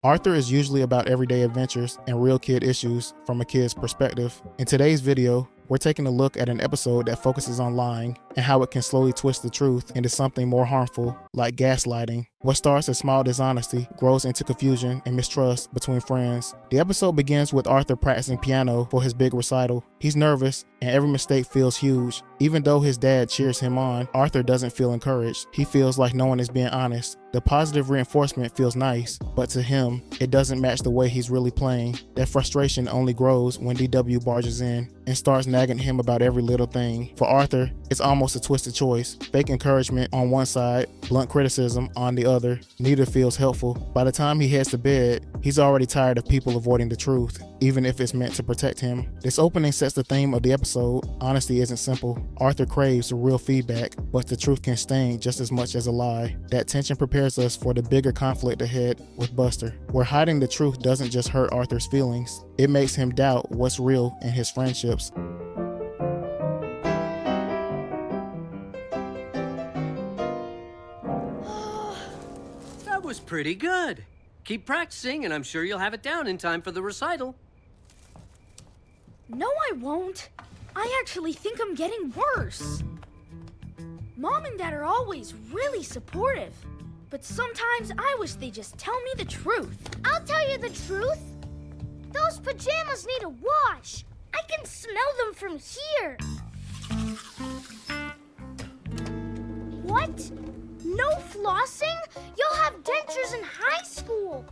Arthur is usually about everyday adventures and real kid issues from a kid's perspective. In today's video, we're taking a look at an episode that focuses on lying and how it can slowly twist the truth into something more harmful, like gaslighting. What starts as small dishonesty grows into confusion and mistrust between friends. The episode begins with Arthur practicing piano for his big recital. He's nervous and every mistake feels huge. Even though his dad cheers him on, Arthur doesn't feel encouraged. He feels like no one is being honest. The positive reinforcement feels nice, but to him, it doesn't match the way he's really playing. That frustration only grows when DW barges in and starts nagging him about every little thing. For Arthur, it's almost a twisted choice. Fake encouragement on one side, blunt criticism on the other. Neither feels helpful. By the time he heads to bed, he's already tired of people avoiding the truth, even if it's meant to protect him. This opening sets the theme of the episode. Honesty isn't simple. Arthur craves real feedback, but the truth can sting just as much as a lie. That tension prepares us for the bigger conflict ahead with Buster, where hiding the truth doesn't just hurt Arthur's feelings, it makes him doubt what's real in his friendships. That was pretty good. Keep practicing and I'm sure you'll have it down in time for the recital. No, I won't. I actually think I'm getting worse. Mom and Dad are always really supportive, but sometimes I wish they just tell me the truth. I'll tell you the truth. Those pajamas need a wash. I can smell them from here. What? No flossing? You'll have dentures in high school.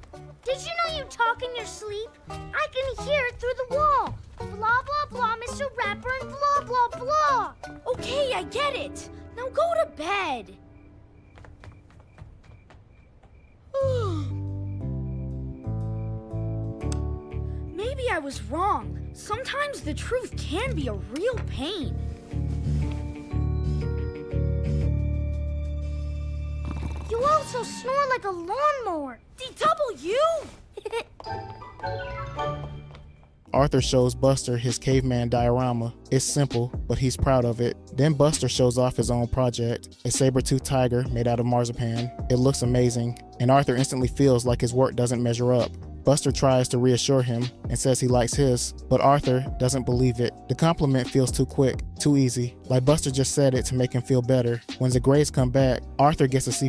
Did you know you talk in your sleep? I can hear it through the wall. Blah, blah, blah, Mr. Rapper, and blah, blah, blah. Okay, I get it. Now go to bed. Maybe I was wrong. Sometimes the truth can be a real pain. You also snore like a lawnmower. DW! Arthur shows Buster his caveman diorama. It's simple, but he's proud of it. Then Buster shows off his own project, a saber-toothed tiger made out of marzipan. It looks amazing, and Arthur instantly feels like his work doesn't measure up. Buster tries to reassure him and says he likes his, but Arthur doesn't believe it. The compliment feels too quick, too easy, like Buster just said it to make him feel better. When the grades come back, Arthur gets a C+,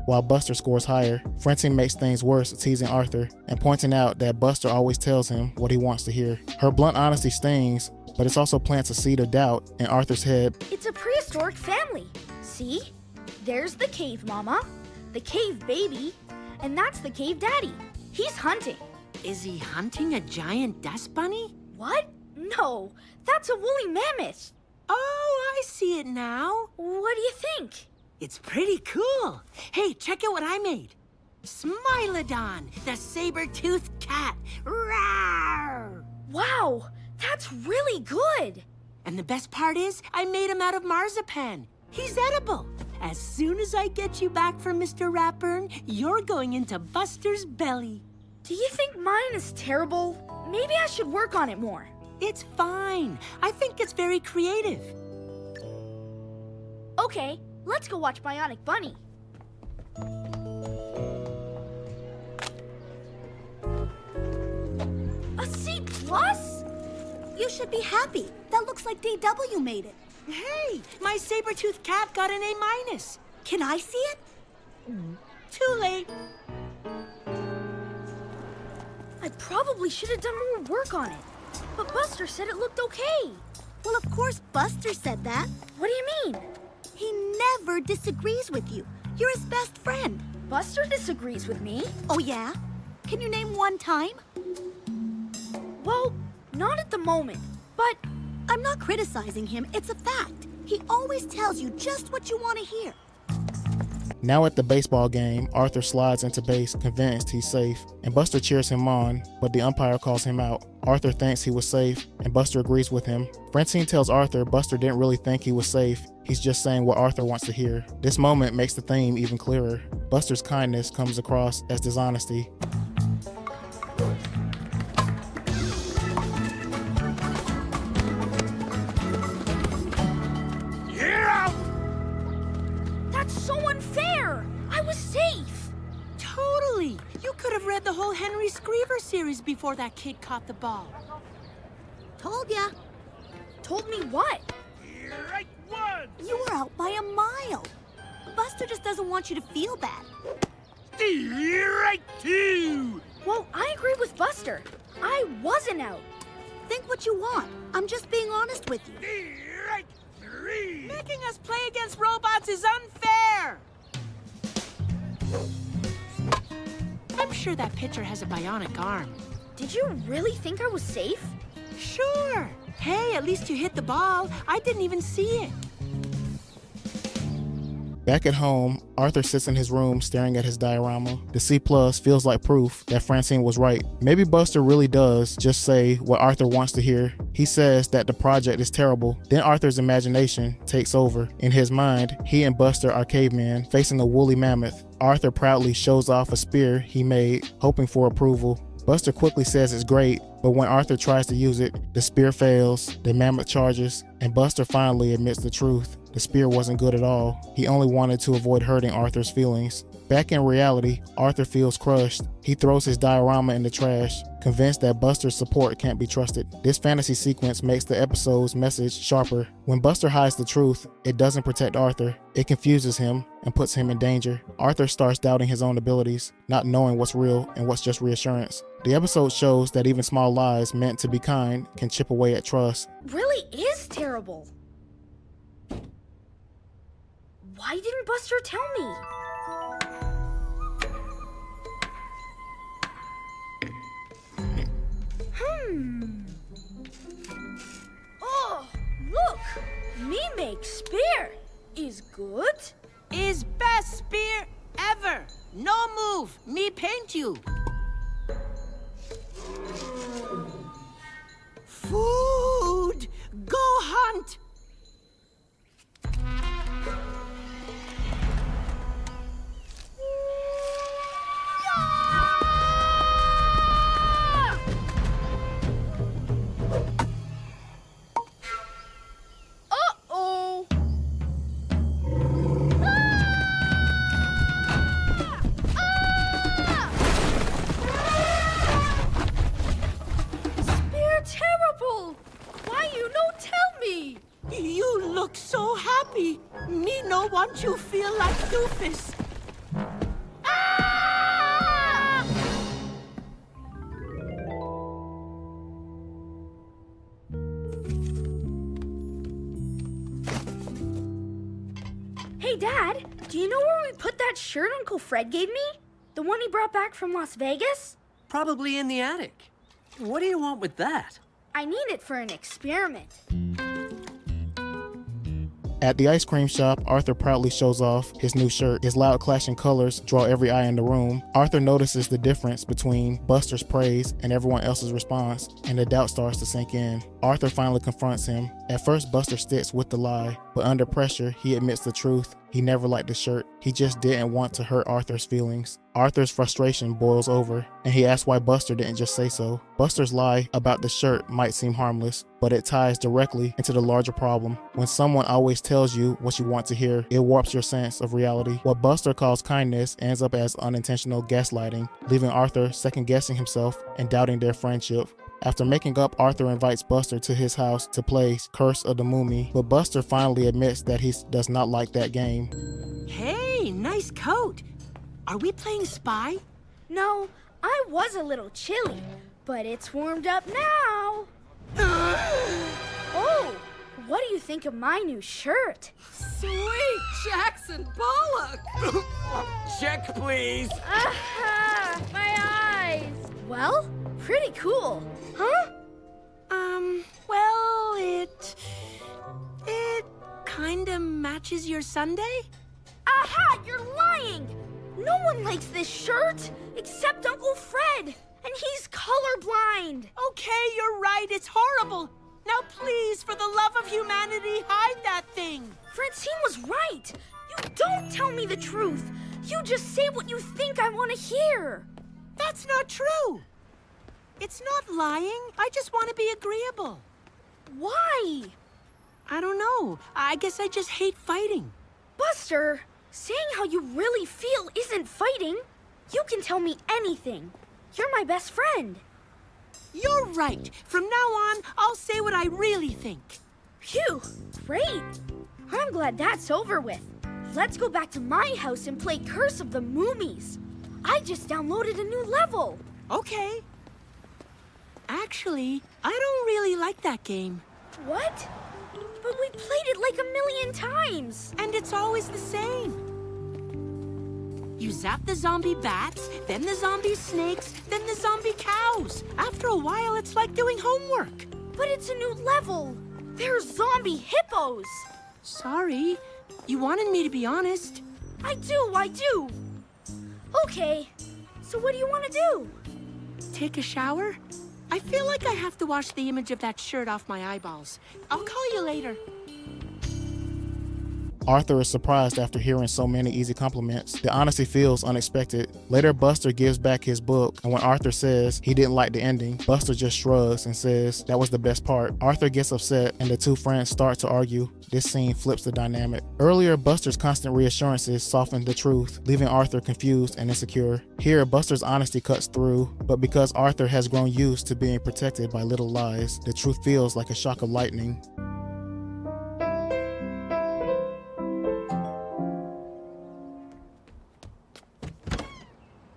while Buster scores higher. Francine makes things worse, teasing Arthur and pointing out that Buster always tells him what he wants to hear. Her blunt honesty stings, but it also plants a seed of doubt in Arthur's head. It's a prehistoric family. See? There's the cave mama, the cave baby, and that's the cave daddy. He's hunting. Is he hunting a giant dust bunny? What? No, that's a woolly mammoth. Oh, I see it now. What do you think? It's pretty cool. Hey, check out what I made. Smilodon, the saber-toothed cat. Rawr! Wow, that's really good. And the best part is, I made him out of marzipan. He's edible. As soon as I get you back from Mr. Ratburn, you're going into Buster's belly. Do you think mine is terrible? Maybe I should work on it more. It's fine. I think it's very creative. Okay, let's go watch Bionic Bunny. A C+? You should be happy. That looks like DW made it. Hey, my saber-toothed cat got an A-. Can I see it? Too late. I probably should have done more work on it, but Buster said it looked okay. Well, of course Buster said that. What do you mean? He never disagrees with you. You're his best friend. Buster disagrees with me. Oh, yeah? Can you name one time? Well, not at the moment, but I'm not criticizing him. It's a fact. He always tells you just what you want to hear. Now at the baseball game, Arthur slides into base, convinced he's safe, and Buster cheers him on, but the umpire calls him out. Arthur thinks he was safe, and Buster agrees with him. Francine tells Arthur Buster didn't really think he was safe. He's just saying what Arthur wants to hear. This moment makes the theme even clearer. Buster's kindness comes across as dishonesty. that's so unfair. I was safe. Totally. You could have read read the whole Henry Screever series before that kid caught the ball. Told ya. Told me what? Right one! You were out by a mile. Buster just doesn't want you to feel bad. Right two! Well, I agree with Buster. I wasn't out. Think what you want. I'm just being honest with you. Right three! Making us play against robots is unfair! I'm sure that pitcher has a bionic arm. Did you really think I was safe? Sure. Hey, at least you hit the ball. I didn't even see it. Back at home, Arthur sits in his room staring at his diorama. The C+ feels like proof that Francine was right. Maybe Buster really does just say what Arthur wants to hear. He says that the project is terrible. Then Arthur's imagination takes over. In his mind, he and Buster are cavemen facing a woolly mammoth. Arthur proudly shows off a spear he made, hoping for approval. Buster quickly says it's great, but when Arthur tries to use it, the spear fails, the mammoth charges, and Buster finally admits the truth. The spear wasn't good at all. He only wanted to avoid hurting Arthur's feelings. Back in reality, Arthur feels crushed. He throws his diorama in the trash, convinced that Buster's support can't be trusted. This fantasy sequence makes the episode's message sharper. When Buster hides the truth, it doesn't protect Arthur. It confuses him and puts him in danger. Arthur starts doubting his own abilities, not knowing what's real and what's just reassurance. The episode shows that even small lies meant to be kind can chip away at trust. Really is terrible. Why didn't Buster tell me? Oh, look! Me make spear. Is good? Is best spear ever. No move. Me paint you. Food. Go hunt. Uh-oh! Spear terrible! Why you no tell me? You look so happy. Me no want you feel like doofus. Ah! Hey, Dad, do you know where we put that shirt Uncle Fred gave me? The one he brought back from Las Vegas? Probably in the attic. What do you want with that? I need it for an experiment. At the ice cream shop, Arthur proudly shows off his new shirt. His loud clashing colors draw every eye in the room. Arthur notices the difference between Buster's praise and everyone else's response, and the doubt starts to sink in. Arthur finally confronts him. At first, Buster sticks with the lie, but under pressure, he admits the truth. He never liked the shirt. He just didn't want to hurt Arthur's feelings. Arthur's frustration boils over, and he asks why Buster didn't just say so. Buster's lie about the shirt might seem harmless, but it ties directly into the larger problem. When someone always tells you what you want to hear, it warps your sense of reality. What Buster calls kindness ends up as unintentional gaslighting, leaving Arthur second-guessing himself and doubting their friendship. After making up, Arthur invites Buster to his house to play Curse of the Mummy, but Buster finally admits that he does not like that game. Hey, nice coat. Are we playing spy? No, I was a little chilly, but it's warmed up now. Oh, what do you think of my new shirt? Sweet Jackson Pollock! Check, please. Aha, my eyes. Well, pretty cool, huh? Well, it kinda matches your Sunday? Aha, you're lying! No one likes this shirt except Uncle Fred, and he's colorblind. Okay, you're right, it's horrible. Now please, for the love of humanity, hide that thing. Francine was right. You don't tell me the truth. You just say what you think I want to hear. That's not true. It's not lying. I just want to be agreeable. Why? I don't know. I guess I just hate fighting. Buster, saying how you really feel isn't fighting. You can tell me anything. You're my best friend. You're right. From now on, I'll say what I really think. Phew, great. I'm glad that's over with. Let's go back to my house and play Curse of the Moomies. I just downloaded a new level. Okay. Actually, I don't really like that game. What? But we played it like a million times. And it's always the same. You zap the zombie bats, then the zombie snakes, then the zombie cows. After a while, it's like doing homework. But it's a new level. There's zombie hippos. Sorry. You wanted me to be honest. I do. Okay. So what do you want to do? Take a shower? I feel like I have to wash the image of that shirt off my eyeballs. I'll call you later. Arthur is surprised after hearing so many easy compliments. The honesty feels unexpected. Later, Buster gives back his book, and when Arthur says he didn't like the ending, Buster just shrugs and says that was the best part. Arthur gets upset, and the two friends start to argue. This scene flips the dynamic. Earlier, Buster's constant reassurances softened the truth, leaving Arthur confused and insecure. Here, Buster's honesty cuts through, but because Arthur has grown used to being protected by little lies, the truth feels like a shock of lightning.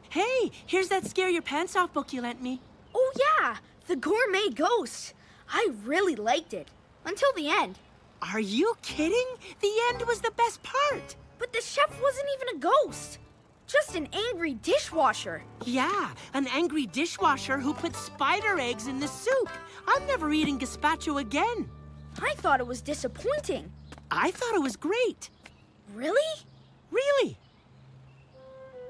Hey, here's that Scare Your Pants Off book you lent me. Oh yeah, The Gourmet Ghost. I really liked it. Until the end. Are you kidding? The end was the best part. But the chef wasn't even a ghost. Just an angry dishwasher. Yeah, an angry dishwasher who put spider eggs in the soup. I'm never eating gazpacho again. I thought it was disappointing. I thought it was great. Really? Really?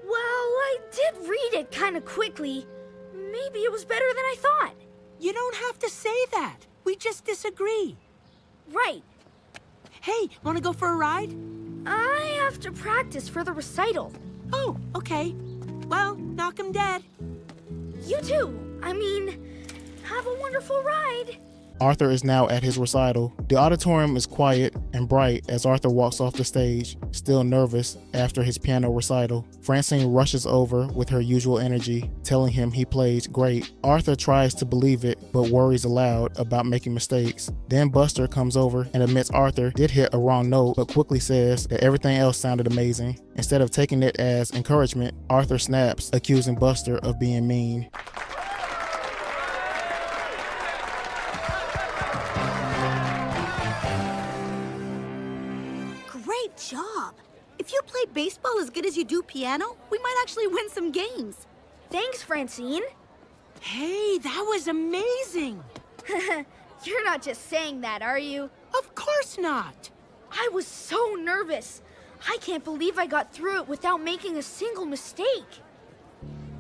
Well, I did read it kind of quickly. Maybe it was better than I thought. You don't have to say that. We just disagree. Right. Hey, want to go for a ride? I have to practice for the recital. Oh, okay. Well, knock 'em dead. You too. I mean, have a wonderful ride. Arthur is now at his recital. The auditorium is quiet and bright as Arthur walks off the stage, still nervous after his piano recital. Francine rushes over with her usual energy, telling him he played great. Arthur tries to believe it, but worries aloud about making mistakes. Then Buster comes over and admits Arthur did hit a wrong note, but quickly says that everything else sounded amazing. Instead of taking it as encouragement, Arthur snaps, accusing Buster of being mean. Great job. If you play baseball as good as you do piano, we might actually win some games. Thanks, Francine. Hey, that was amazing. You're not just saying that, are you? Of course not. I was so nervous. I can't believe I got through it without making a single mistake.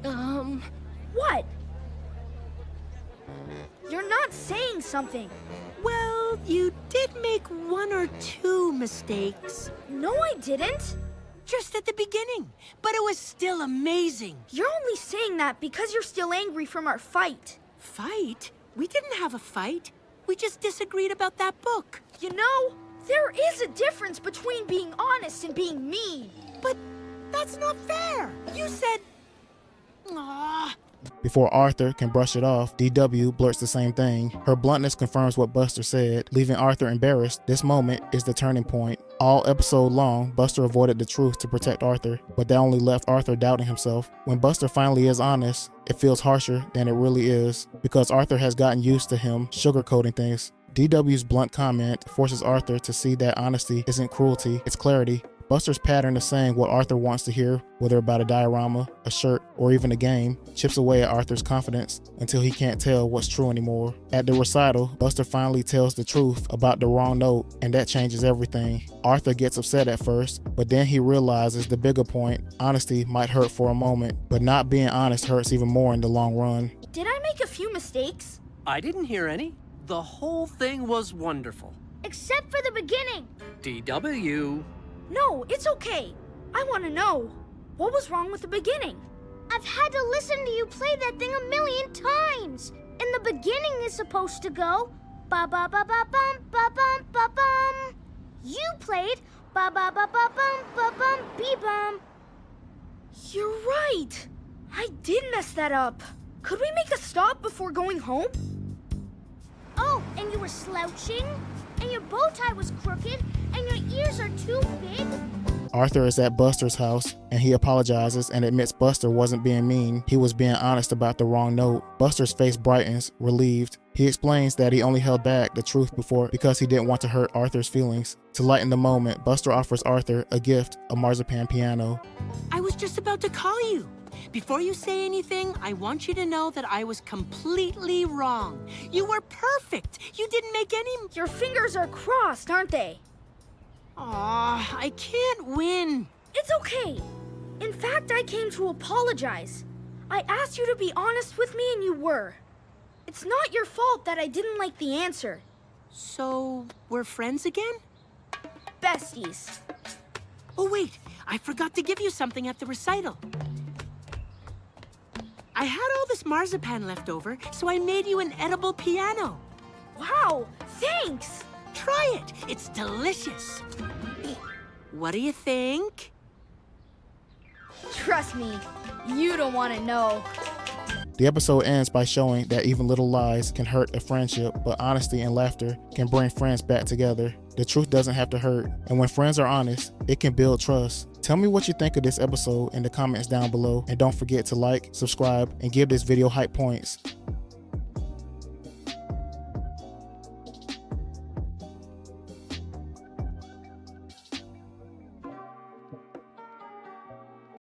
What? You're not saying something. Well, you did make one or two mistakes. No, I didn't. Just at the beginning, but it was still amazing. You're only saying that because you're still angry from our fight. Fight? We didn't have a fight. We just disagreed about that book. You know, there is a difference between being honest and being mean. But that's not fair. You said... Aww. Before Arthur can brush it off, DW blurts the same thing. Her bluntness confirms what Buster said, leaving Arthur embarrassed. This moment is the turning point. All episode long, Buster avoided the truth to protect Arthur, but that only left Arthur doubting himself. When Buster finally is honest, it feels harsher than it really is, because Arthur has gotten used to him sugarcoating things. DW's blunt comment forces Arthur to see that honesty isn't cruelty, it's clarity. Buster's pattern of saying what Arthur wants to hear, whether about a diorama, a shirt, or even a game, chips away at Arthur's confidence until he can't tell what's true anymore. At the recital, Buster finally tells the truth about the wrong note, and that changes everything. Arthur gets upset at first, but then he realizes the bigger point. Honesty might hurt for a moment, but not being honest hurts even more in the long run. Did I make a few mistakes? I didn't hear any. The whole thing was wonderful. Except for the beginning. DW. No, it's okay. I want to know. What was wrong with the beginning? I've had to listen to you play that thing a million times. And the beginning is supposed to go ba ba ba ba bum ba bum ba bum. You played ba ba ba ba bum ba bum bee bum. You're right. I did mess that up. Could we make a stop before going home? Oh, and you were slouching? And your bow tie was crooked? And your ears are too big? Arthur is at Buster's house, and he apologizes and admits Buster wasn't being mean. He was being honest about the wrong note. Buster's face brightens, relieved. He explains that he only held back the truth before because he didn't want to hurt Arthur's feelings. To lighten the moment, Buster offers Arthur a gift, a marzipan piano. I was just about to call you. Before you say anything, I want you to know that I was completely wrong. You were perfect. You didn't make any... Your fingers are crossed, aren't they? Aw, I can't win. It's okay. In fact, I came to apologize. I asked you to be honest with me and you were. It's not your fault that I didn't like the answer. So, we're friends again? Besties. Oh, wait. I forgot to give you something at the recital. I had all this marzipan left over, so I made you an edible piano. Wow, thanks. Try it. It's delicious. What do you think? Trust me, you don't want to know. The episode ends by showing that even little lies can hurt a friendship, but honesty and laughter can bring friends back together. The truth doesn't have to hurt, and when friends are honest, it can build trust. Tell me what you think of this episode in the comments down below, and don't forget to like, subscribe, and give this video hype points.